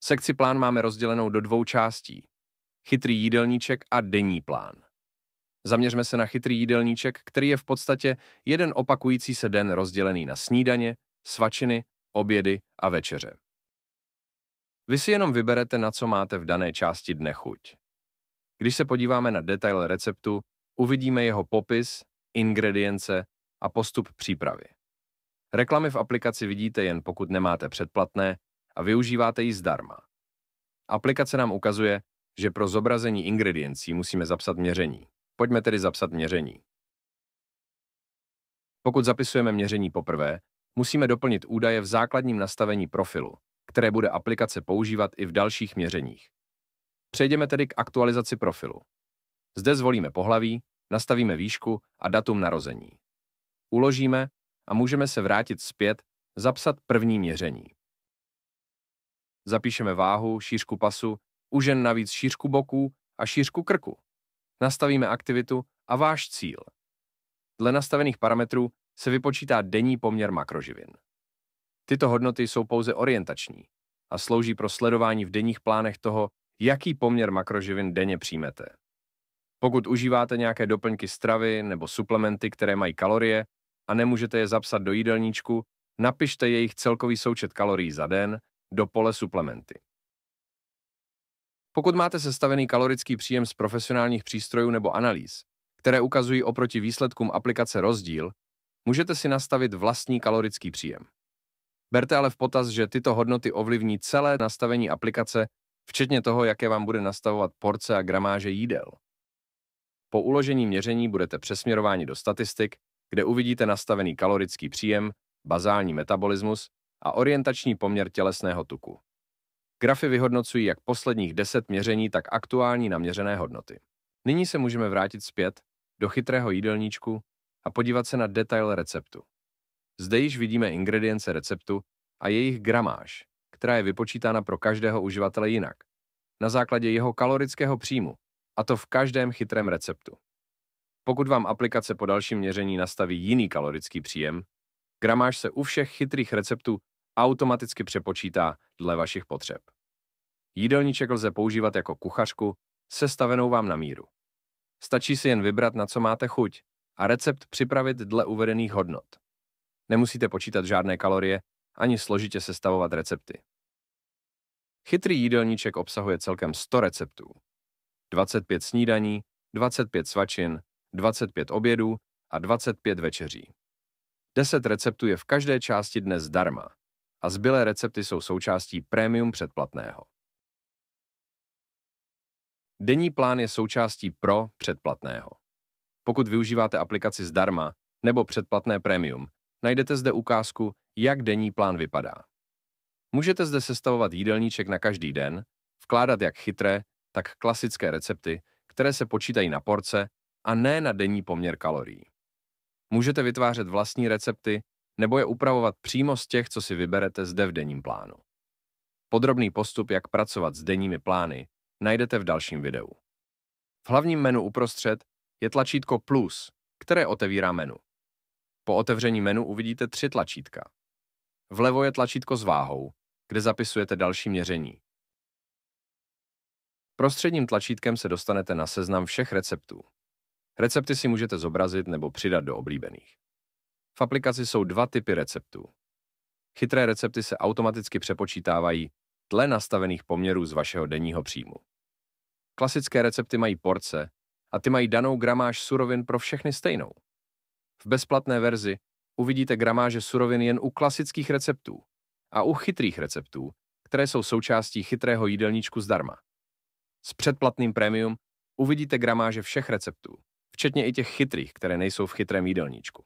Sekci plán máme rozdělenou do dvou částí. Chytrý jídelníček a denní plán. Zaměřme se na chytrý jídelníček, který je v podstatě jeden opakující se den rozdělený na snídaně, svačiny, obědy a večeře. Vy si jenom vyberete, na co máte v dané části dne chuť. Když se podíváme na detail receptu, uvidíme jeho popis, ingredience a postup přípravy. Reklamy v aplikaci vidíte jen pokud nemáte předplatné a využíváte ji zdarma. Aplikace nám ukazuje, že pro zobrazení ingrediencí musíme zapsat měření. Pojďme tedy zapsat měření. Pokud zapisujeme měření poprvé, musíme doplnit údaje v základním nastavení profilu, které bude aplikace používat i v dalších měřeních. Přejdeme tedy k aktualizaci profilu. Zde zvolíme pohlaví, nastavíme výšku a datum narození. Uložíme a můžeme se vrátit zpět, zapsat první měření. Zapíšeme váhu, šířku pasu, u žen navíc šířku boků a šířku krku. Nastavíme aktivitu a váš cíl. Dle nastavených parametrů se vypočítá denní poměr makroživin. Tyto hodnoty jsou pouze orientační a slouží pro sledování v denních plánech toho, jaký poměr makroživin denně přijmete. Pokud užíváte nějaké doplňky stravy nebo suplementy, které mají kalorie a nemůžete je zapsat do jídelníčku, napište jejich celkový součet kalorií za den do pole suplementy. Pokud máte sestavený kalorický příjem z profesionálních přístrojů nebo analýz, které ukazují oproti výsledkům aplikace rozdíl, můžete si nastavit vlastní kalorický příjem. Berte ale v potaz, že tyto hodnoty ovlivní celé nastavení aplikace, včetně toho, jaké vám bude nastavovat porce a gramáže jídel. Po uložení měření budete přesměrováni do statistik, kde uvidíte nastavený kalorický příjem, bazální metabolismus a orientační poměr tělesného tuku. Grafy vyhodnocují jak posledních 10 měření, tak aktuální naměřené hodnoty. Nyní se můžeme vrátit zpět do chytrého jídelníčku a podívat se na detail receptu. Zde již vidíme ingredience receptu a jejich gramáž, která je vypočítána pro každého uživatele jinak, na základě jeho kalorického příjmu, a to v každém chytrém receptu. Pokud vám aplikace po dalším měření nastaví jiný kalorický příjem, gramáž se u všech chytrých receptů automaticky přepočítá dle vašich potřeb. Jídelníček lze používat jako kuchařku, sestavenou vám na míru. Stačí si jen vybrat, na co máte chuť, a recept připravit dle uvedených hodnot. Nemusíte počítat žádné kalorie, ani složitě sestavovat recepty. Chytrý jídelníček obsahuje celkem 100 receptů. 25 snídaní, 25 svačin, 25 obědů a 25 večeří. 10 receptů je v každé části dne zdarma a zbylé recepty jsou součástí premium předplatného. Denní plán je součástí pro předplatného. Pokud využíváte aplikaci zdarma nebo předplatné premium, najdete zde ukázku, jak denní plán vypadá. Můžete zde sestavovat jídelníček na každý den, vkládat jak chytré, tak klasické recepty, které se počítají na porce a ne na denní poměr kalorií. Můžete vytvářet vlastní recepty nebo je upravovat přímo z těch, co si vyberete zde v denním plánu. Podrobný postup, jak pracovat s denními plány, najdete v dalším videu. V hlavním menu uprostřed je tlačítko plus, které otevírá menu. Po otevření menu uvidíte 3 tlačítka. Vlevo je tlačítko s váhou, kde zapisujete další měření. Prostředním tlačítkem se dostanete na seznam všech receptů. Recepty si můžete zobrazit nebo přidat do oblíbených. V aplikaci jsou 2 typy receptů. Chytré recepty se automaticky přepočítávají dle nastavených poměrů z vašeho denního příjmu. Klasické recepty mají porce a ty mají danou gramáž surovin pro všechny stejnou. V bezplatné verzi uvidíte gramáže surovin jen u klasických receptů a u chytrých receptů, které jsou součástí chytrého jídelníčku zdarma. S předplatným premium uvidíte gramáže všech receptů, včetně i těch chytrých, které nejsou v chytrém jídelníčku.